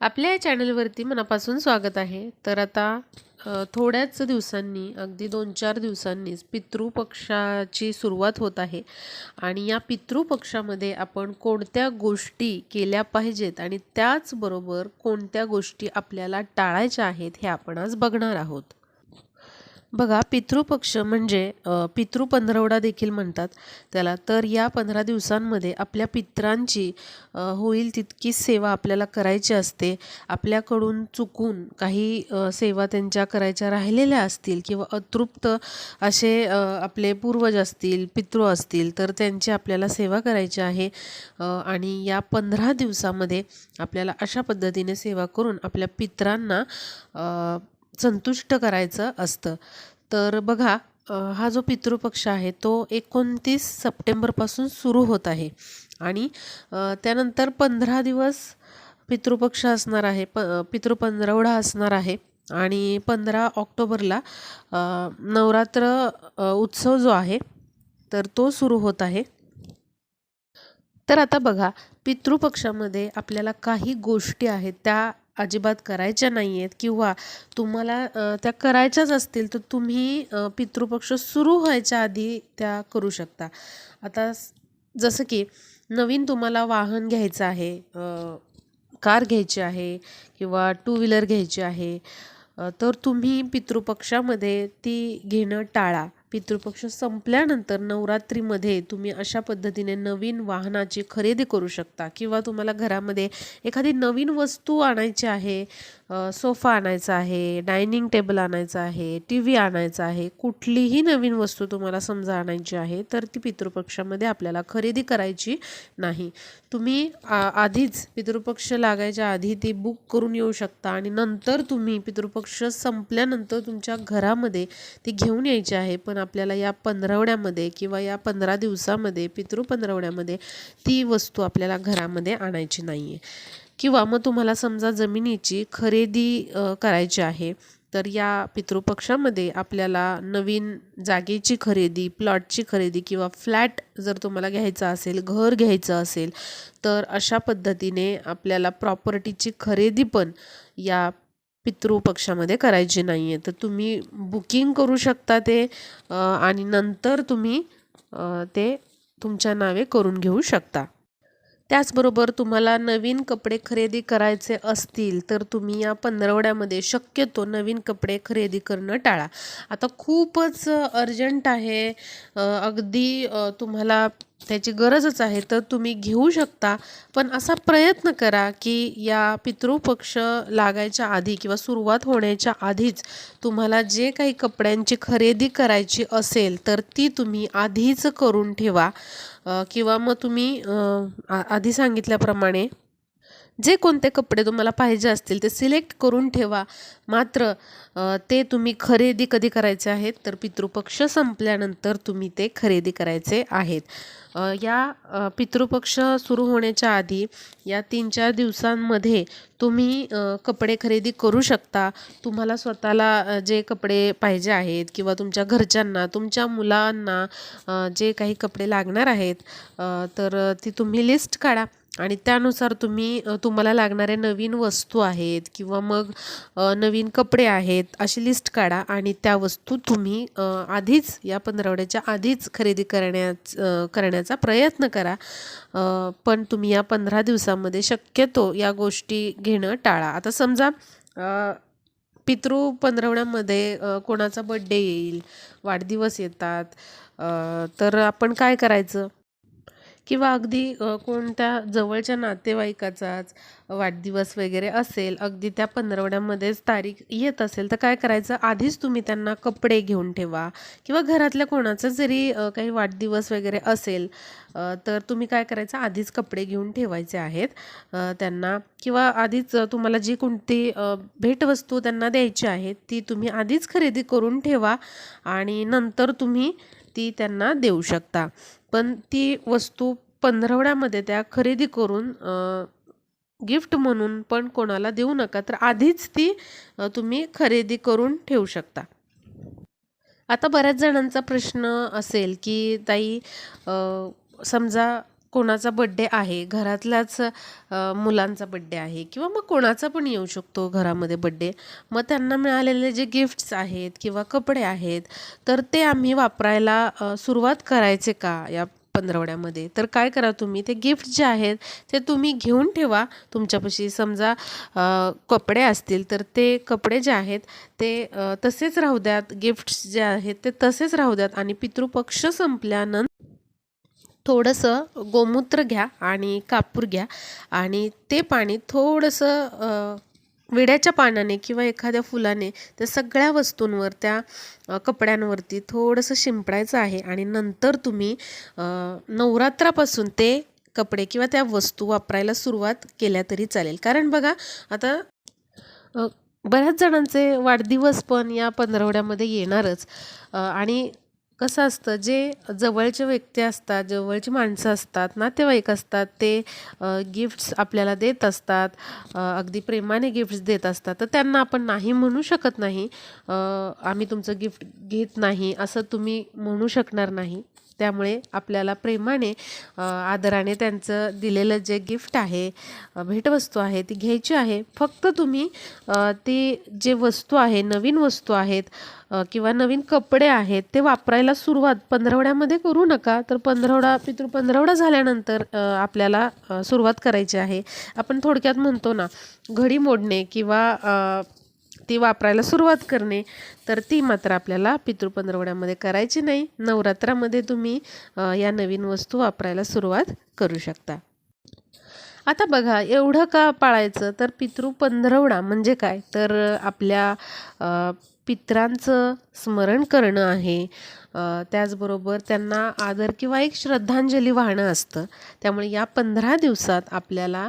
आपल्या या चॅनलवरती मनापासून स्वागत आहे. तर आता थोड्याच दिवसांनी अगदी 2-4 दिवसांनीच पितृपक्षाची सुरुवात होत आहे आणि या पितृपक्षामध्ये आपण कोणत्या गोष्टी केल्या पाहिजेत आणि त्याचबरोबर कोणत्या गोष्टी आपल्याला टाळायच्या आहेत हे आपण आज बघणार आहोत. बघा, पितृपक्ष म्हणजे पितृपंधरवडा देखील म्हणतात त्याला. तर या 15 दिवसांमध्ये आपल्या पितरांची होईल तितकी सेवा आपल्याला करायची असते. आपल्याकडून चुकून काही सेवा त्यांच्या करायच्या राहिलेल्या असतील किंवा अतृप्त असे आपले पूर्वज असतील, पितृ असतील, तर त्यांची आपल्याला सेवा करायची आहे. आणि या 15 दिवसामध्ये आपल्याला अशा पद्धतीने सेवा करून आपल्या पितरांना संतुष्ट करायचं असतं. तर बघा, हा जो पितृपक्ष आहे तो 29 सप्टेंबरपासून सुरू होत आहे आणि त्यानंतर 15 दिवस पितृपक्ष असणार आहे, पितृपंधरवडा असणार आहे आणि 15 ऑक्टोबरला नवरात्र उत्सव जो आहे तर तो सुरू होत आहे. तर आता बघा, पितृपक्षामध्ये आपल्याला काही गोष्टी आहेत त्या अजिबात करायच्या नाही आहेत किंवा तुम्हाला त्या करायच्याच असतील तर तुम्ही पितृपक्ष सुरू व्हायच्या आधी त्या करू शकता. आता जसं की नवीन तुम्हाला वाहन घ्यायचं आहे, कार घ्यायची आहे किंवा टू व्हीलर घ्यायची आहे, तर तुम्ही पितृपक्षामध्ये ती घेणं टाळा. पितृपक्ष संपल्यानंतर नवरात्रीमध्ये तुम्ही अशा पद्धतीने नवीन वाहनाची खरेदी करू शकता किंवा तुम्हाला घरामध्ये एखादी नवीन वस्तू आणायची आहे, सोफा आणायचा आहे, डायनिंग टेबल आणायचा आहे, टी व्ही आणायचा आहे, कुठलीही नवीन वस्तू तुम्हाला समजा आणायची आहे तर ती पितृपक्षामध्ये आपल्याला खरेदी करायची नाही. तुम्ही आधीच पितृपक्ष लागायच्या आधी ती बुक करून येऊ शकता आणि नंतर तुम्ही पितृपक्ष संपल्यानंतर तुमच्या घरामध्ये ती घेऊन यायची आहे. पण आपल्याला या पंधरवड्यामध्ये किंवा या 15 दिवसामध्ये पितृपंधरवड्यामध्ये ती वस्तू आपल्याला घरामध्ये आणायची नाही आहे. किंवा मग तुम्हाला समजा जमिनीची खरेदी करायची आहे तर या पितृपक्षामध्ये आपल्याला नवीन जागेची खरेदी, प्लॉटची खरेदी किंवा फ्लॅट जर तुम्हाला घ्यायचा असेल, घर घ्यायचं असेल, तर अशा पद्धतीने आपल्याला प्रॉपर्टीची खरेदी पण या पितृपक्षामध्ये करायची नाही आहे. तर तुम्ही बुकिंग करू शकता ते आणि नंतर तुम्ही ते तुमच्या नावे करून घेऊ शकता. त्याचबरोबर तुम्हाला नवीन कपडे खरेदी करायचे असतील तर तुम्ही या पंधरवड्यामध्ये शक्यतो नवीन कपडे खरेदी करणं टाळा. आता खूपच अर्जंट आहे, अगदी तुम्हाला त्याची गरजच आहे तर तुम्ही घेऊ शकता. पण असा प्रयत्न करा की या पितृपक्ष लागायच्या आधी किंवा सुरुवात होण्याच्या आधीच तुम्हाला जे काही कपड्यांची खरेदी करायची असेल तर ती तुम्ही आधीच करून ठेवा. किंवा मग तुम्ही आधी सांगितल्याप्रमाणे जे कोणते कपडे तुम्हाला पाहिजे असतील ते सिलेक्ट करून ठेवा. मात्र ते तुम्ही खरेदी कधी करायचे आहेत तर पितृपक्ष संपल्यानंतर तुम्ही ते खरेदी करायचे आहेत. या पितृपक्ष सुरू होण्याच्या आधी या 3-4 दिवसांमध्ये तुम्ही कपडे खरेदी करू शकता. तुम्हाला स्वतःला जे कपडे पाहिजे आहेत किंवा तुमच्या घरच्यांना, तुमच्या मुलांना जे काही कपडे लागणार आहेत तर ती तुम्ही लिस्ट काढा आणि त्यानुसार तुम्ही तुम्हाला लागणाऱ्या नवीन वस्तू आहेत किंवा मग नवीन कपडे आहेत अशी लिस्ट काढा आणि त्या वस्तू तुम्ही आधीच या पंधरवड्याच्या आधीच खरेदी करण्याचा प्रयत्न करा. पण तुम्ही या 15 दिवसामध्ये शक्यतो या गोष्टी घेणं टाळा. आता समजा पितृ पंधरवड्यामध्ये कोणाचा बड्डे येईल, वाढदिवस येतात, तर आपण काय करायचं? किंवा अगदी कोणत्या जवळच्या नातेवाईकाचाच वाढदिवस वगैरे असेल, अगदी त्या पंधरवड्यामध्येच तारीख येत असेल तर काय करायचं, आधीच तुम्ही त्यांना कपडे घेऊन ठेवा. किंवा घरातल्या कोणाचा जरी काही वाढदिवस वगैरे असेल तर तुम्ही काय करायचं, आधीच कपडे घेऊन ठेवायचे आहेत त्यांना. किंवा आधीच तुम्हाला जी कोणती भेटवस्तू त्यांना द्यायची आहे ती तुम्ही आधीच खरेदी करून ठेवा आणि नंतर तुम्ही ती त्यांना देऊ शकता. पण ती वस्तू पंधरवड्यामध्ये त्या खरेदी करून गिफ्ट म्हणून पण कोणाला देऊ नका. तर आधीच ती तुम्ही खरेदी करून ठेवू शकता. आता बऱ्याच जणांचा प्रश्न असेल की ताई, समजा कोणाचा बड्डे आहे, घरातल्याच मुलांचा बड्डे आहे किंवा मग कोणाचा पण येऊ शकतो घरामध्ये बड्डे, मग त्यांना मिळालेले जे गिफ्ट्स आहेत किंवा कपडे आहेत, तर ते आम्ही वापरायला सुरुवात करायचे का या पंधरवड्यामध्ये? तर काय करा, तुम्ही ते गिफ्ट जे आहेत ते तुम्ही घेऊन ठेवा तुमच्यापाशी. समजा कपडे असतील तर ते कपडे जे आहेत ते तसेच राहू द्यात, गिफ्ट्स जे आहेत ते तसेच राहू द्यात आणि पितृपक्ष संपल्यानंतर थोडंसं गोमूत्र घ्या आणि कापूर घ्या आणि ते पाणी थोडंसं विड्याच्या पानाने किंवा एखाद्या फुलाने त्या सगळ्या वस्तूंवर, त्या कपड्यांवरती थोडंसं शिंपडायचं आहे आणि नंतर तुम्ही नवरात्रापासून ते कपडे किंवा त्या वस्तू वापरायला सुरुवात केल्या तरी चालेल. कारण बघा, आता बऱ्याच जणांचे वाढदिवस पण या पंधरवड्यामध्ये येणारच आणि कसं असतं, जे जवळचे व्यक्ती असतात, जवळची माणसं असतात, नातेवाईक असतात, ते गिफ्ट्स आपल्याला देत असतात, अगदी प्रेमाने गिफ्ट्स देत असतात. तर त्यांना आपण नाही म्हणू शकत नाही. आम्ही तुमचं गिफ्ट घेत नाही असं तुम्ही म्हणू शकणार नाही. त्यामुळे आपल्याला प्रेमाने आदराने त्यांचं दिलेलं जे गिफ्ट आहे, भेटवस्तू आहे, ती घ्यायची आहे. फक्त तुम्ही ती जे वस्तू आहे, नवीन वस्तू आहेत किंवा नवीन कपडे आहेत, ते वापरायला सुरुवात पंधरवड्यामध्ये करू नका. तर पंधरवडा झाल्यानंतर आपल्याला सुरुवात करायची आहे. आपण थोडक्यात म्हणतो ना, घडी मोडणे किंवा ती वापरायला सुरुवात करणे, तर ती मात्र आपल्याला पितृपंधरवड्यामध्ये करायची नाही. नवरात्रामध्ये तुम्ही या नवीन वस्तू वापरायला सुरुवात करू शकता. आता बघा, एवढं का पाळायचं? तर पितृपंधरवडा म्हणजे काय? तर आपल्या पितरांचं स्मरण करणं आहे. त्याचबरोबर त्यांना आदर किंवा एक श्रद्धांजली वाहणं असतं. त्यामुळे या 15 दिवसात आपल्याला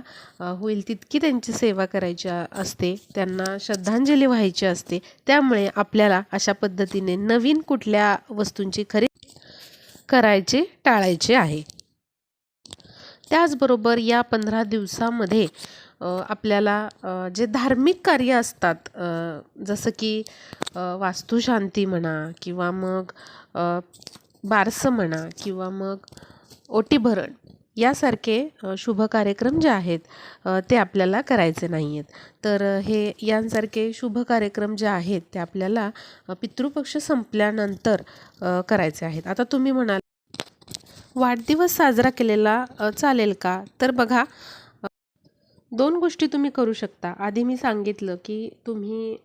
होईल तितकी त्यांची सेवा करायची असते, त्यांना श्रद्धांजली व्हायची असते. त्यामुळे आपल्याला अशा पद्धतीने नवीन कुठल्या वस्तूंची खरेदी करायची टाळायची आहे. त्याचबरोबर या 15 दिवसामध्ये आपल्याला जे धार्मिक कार्य असतात, जसं की वास्तुशांती म्हणा किंवा मग बारसं म्हणा किंवा मग ओटी भरण यासारखे शुभ कार्यक्रम जे आहेत ते आपल्याला करायचे नाही आहेत. तर हे यांसारखे शुभ कार्यक्रम जे आहेत ते आपल्याला पितृपक्ष संपल्यानंतर करायचे आहेत. आता तुम्ही म्हणाल, वाढदिवस साजरा केलेला चालेल का? तर बघा, 2 गोष्टी तुम्ही करू शकता. आधी मी सांगितलं की तुम्ही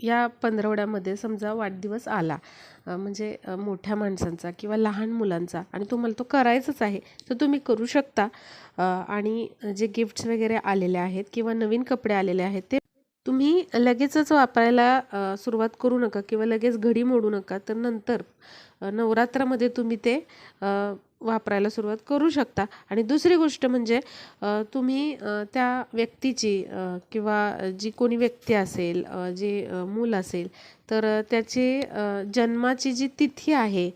या पंधरवड्यामध्ये समजा वाढदिवस आला, म्हणजे मोठ्या माणसांचा किंवा लहान मुलांचा, आणि तुम्हाला तो करायचाच आहे, तर तुम्ही करू शकता. आणि जे गिफ्ट्स वगैरे आलेले आहेत किंवा नवीन कपडे आलेले आहेत ते तुम्ही लगेचच वापरायला सुरुवात करू नका किंवा लगेच घडी मोडू नका. तर नंतर नवरात्रामध्ये तुम्ही ते वापरायला सुरुवात करू शकता. आणि दुसरी गोष्ट म्हणजे तुम्ही त्या व्यक्तीची किंवा जी कोणी व्यक्ती असेल, जे मूल असेल, तर त्याची जन्माची जी तिथी आहे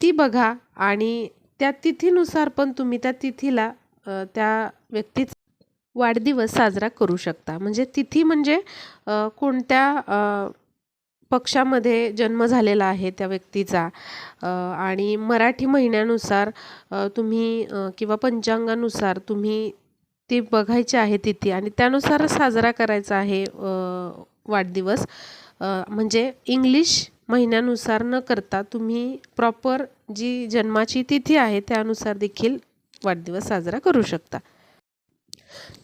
ती बघा आणि त्या तिथीनुसार पण तुम्ही त्या तिथीला त्या व्यक्तीचा वाढदिवस साजरा करू शकता. म्हणजे तिथी म्हणजे कोणत्या पक्षामध्ये जन्म झालेला आहे त्या व्यक्तीचा, आणि मराठी महिन्यानुसार तुम्ही किंवा पंचांगानुसार तुम्ही ती बघायची आहे तिथी आणि त्यानुसार साजरा करायचा आहे वाढदिवस. म्हणजे इंग्लिश महिन्यानुसार न करता तुम्ही प्रॉपर जी जन्माची तिथी आहे त्यानुसार देखील वाढदिवस साजरा करू शकता.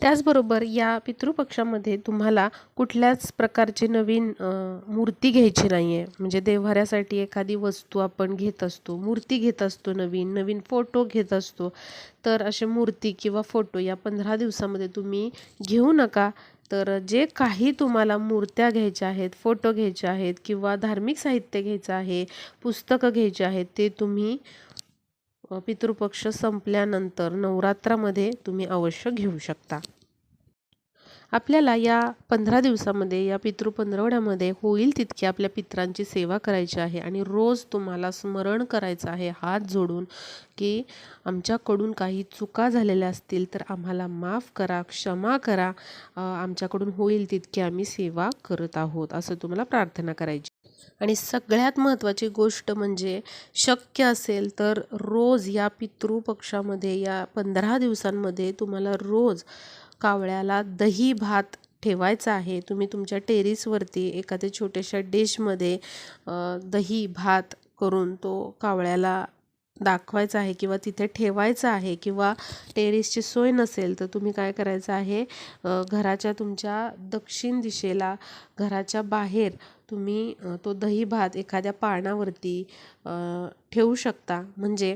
त्याचबरोबर या पितृपक्षामध्ये तुम्हाला कुठल्याच प्रकारची नवीन मूर्ती घ्यायची नाही आहे. म्हणजे देव्हाऱ्यासाठी एखादी वस्तू आपण घेत असतो, मूर्ती घेत असतो, नवीन नवीन फोटो घेत असतो, तर असे मूर्ती किंवा फोटो या 15 दिवसामध्ये तुम्ही घेऊ नका. तर जे काही तुम्हाला मूर्त्या घ्यायच्या आहेत, फोटो घ्यायचे आहेत किंवा धार्मिक साहित्य घ्यायचं आहे, पुस्तकं घ्यायची आहेत, ते तुम्ही पितृपक्ष संपल्यानंतर नवरात्रामध्ये तुम्ही अवश्य घेऊ शकता. आपल्याला या 15 दिवसामध्ये, या पितृपंधरवड्यामध्ये होईल तितकी आपल्या पितरांची सेवा करायची आहे आणि रोज तुम्हाला स्मरण करायचं आहे हात जोडून की आमच्याकडून काही चुका झालेल्या असतील तर आम्हाला माफ करा, क्षमा करा, आमच्याकडून होईल तितकी आम्ही सेवा करत आहोत, असं तुम्हाला प्रार्थना करायची. आणि सगळ्यात महत्त्वाची गोष्ट म्हणजे शक्य असेल तर रोज या पितृपक्षामध्ये या 15 दिवसांमध्ये तुम्हाला रोज कावळ्याला दही भात ठेवायचा आहे. तुम्ही तुमच्या टेरेसवरती एखाद्या छोट्याशा डिशमध्ये दही भात करून तो कावळ्याला दाखवायचा आहे किंवा तिथे ठेवायचा आहे. किंवा टेरेसची सोय नसेल तर तुम्ही काय करायचं आहे, घराच्या तुमच्या दक्षिण दिशेला घराच्या बाहेर तुम्ही तो दही भात एखाद्या पानावरती ठेवू शकता. म्हणजे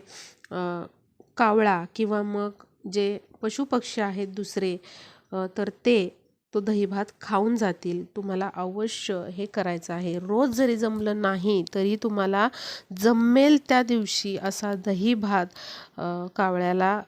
कावळा किंवा मग जे पशुपक्षी आहेत दुसरे तर ते तो दही भात खाऊन जातील. तुम्हाला अवश्य हे करायचं आहे. रोज जरी जमलं नाही तरी तुम्हाला जमेल त्या दिवशी असा दही भात कावळ्याला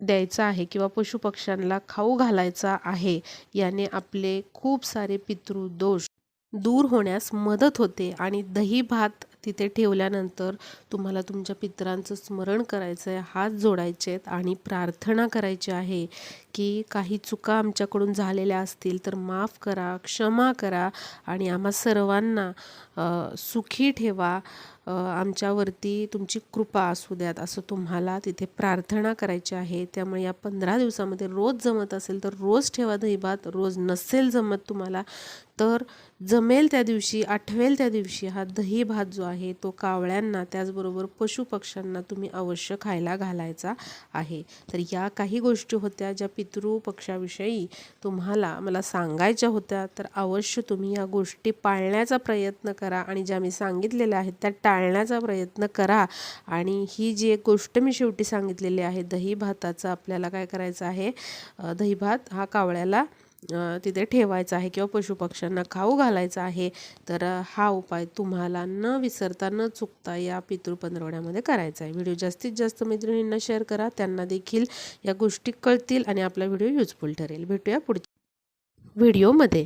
द्यायचा आहे किंवा पशुपक्ष्यांना खाऊ घालायचा आहे. याने आपले खूप सारे पितृदोष दूर होण्यास मदत होते. आणि दही भात तिथे ठेवल्यानंतर तुम्हाला तुमच्या पितरांचं स्मरण करायचं आहे, हात जोडायचे आहेत आणि प्रार्थना करायची आहे की काही चुका आमच्याकडून झालेल्या असतील तर माफ करा, क्षमा करा आणि आम्हा सर्वांना सुखी ठेवा, आमच्यावरती तुमची कृपा असू द्यात, असं तुम्हाला तिथे प्रार्थना करायची आहे. त्यामुळे या 15 दिवसामध्ये रोज जमत असेल तर रोज ठेवा दही भात. रोज नसेल जमत तुम्हाला तर जमेल त्या दिवशी, आठवेल त्या दिवशी हा दही भात जो आहे तो कावळ्यांना त्याचबरोबर पशुपक्ष्यांना तुम्ही अवश्य खायला घालायचा आहे. तर या काही गोष्टी होत्या ज्या पितृपक्षाविषयी तुम्हाला मला सांगायच्या होत्या. तर अवश्य तुम्ही या गोष्टी पाळण्याचा प्रयत्न करा आणि ज्या मी सांगितलेल्या आहेत त्या टाळण्याचा प्रयत्न करा. आणि ही जी एक गोष्ट मी शेवटी सांगितलेली आहे दही भाताचं, आपल्याला काय करायचं आहे, दही भात हा कावळ्याला तिथे ठेवायचा आहे किंवा पशुपक्ष्यांना खाऊ घालायचा आहे. तर हा उपाय तुम्हाला न विसरता न चुकता या पितृपंधरवड्यामध्ये करायचा आहे. व्हिडिओ जास्तीत जास्त मैत्रिणींना शेअर करा, त्यांना देखील या गोष्टी कळतील आणि आपला व्हिडिओ युजफुल ठरेल. भेटूया पुढच्या व्हिडिओमध्ये.